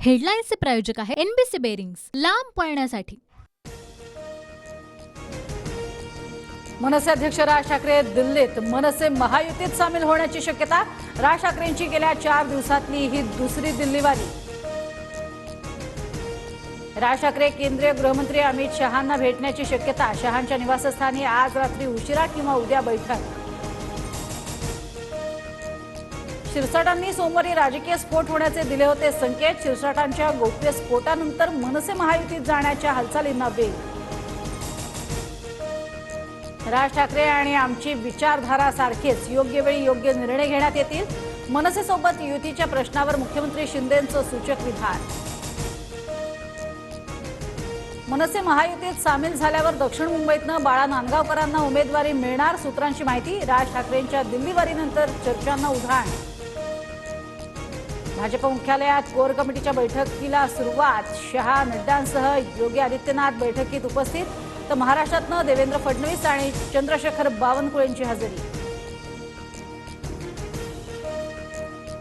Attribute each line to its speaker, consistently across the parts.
Speaker 1: हेडलाईन्सचे प्रायोजक आहे NBC bearings, लांब पळण्यासाठी।
Speaker 2: मनसे अध्यक्ष राज ठाकरे दिल्लीत मनसे महायुतीत सामील होण्याची शक्यता। राज ठाकरेंची गेल्या 4 दिवसातली ही दुसरी दिल्लीवारी। राज ठाकरे केंद्रीय गृहमंत्री अमित शहांना भेटण्याची शक्यता। शहांच्या निवासस्थानी आज रात्री उशिरा किंवा उद्या बैठक। शिरसाटांनी सोमवारी राजकीय स्फोट होण्याचे दिले होते संकेत। शिरसाटांच्या गोप्य स्फोटानंतर मनसे महायुतीत जाण्याच्या हालचालींना वेग। राज ठाकरे आणि आमची विचारधारा सारखीच, योग्य वेळी योग्य निर्णय घेण्यात येतील। मनसेसोबत युतीच्या प्रश्नावर मुख्यमंत्री शिंदेंचं सूचक विधान। मनसे महायुतीत सामील झाल्यावर दक्षिण मुंबईतनं बाळा नांदगावकरांना उमेदवारी मिळणार, सूत्रांची माहिती। राज ठाकरेंच्या दिल्लीवारीनंतर चर्चांना उधाण। भाजप मुख्यालयात कोर कमिटीच्या बैठकीला सुरुवात। शहा नड्डांसह योगी आदित्यनाथ बैठकीत उपस्थित, तर महाराष्ट्रातनं देवेंद्र फडणवीस आणि चंद्रशेखर बावनकुळेंची हजेरी।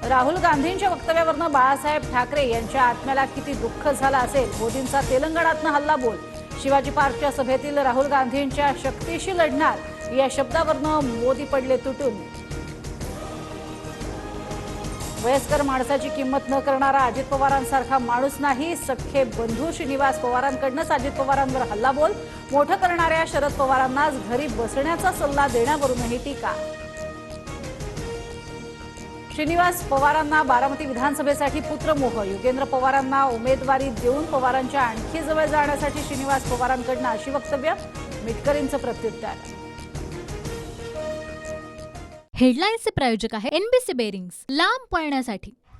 Speaker 2: राहुल गांधींच्या वक्तव्यावरनं बाळासाहेब ठाकरे यांच्या आत्म्याला किती दुःख झालं असेल। मोदींचा तेलंगणातनं हल्लाबोल। शिवाजी पार्कच्या सभेतील राहुल गांधींच्या शक्तीशी लढणार या शब्दावरनं मोदी पडले तुटून। वयस्कर माणसाची किंमत न करणारा अजित पवारांसारखा माणूस नाही। सख्खे बंधू श्रीनिवास पवारांकडूनच अजित पवारांवर हल्लाबोल। मोठं करणाऱ्या शरद पवारांनाच घरी बसण्याचा सल्ला देण्यावरूनही टीका। श्रीनिवास पवारांना बारामती विधानसभेसाठी पुत्रमोह। युगेंद्र पवारांना उमेदवारी देऊन पवारांच्या आणखी जवळ जाण्यासाठी श्रीनिवास पवारांकडून अशी वक्तव्य। मिटकरींचं प्रत्युत्तर।
Speaker 1: हेडलाईन्सचे प्रायोजक आहे एनबीसी बेरिंग्स, लांब पळण्यासाठी।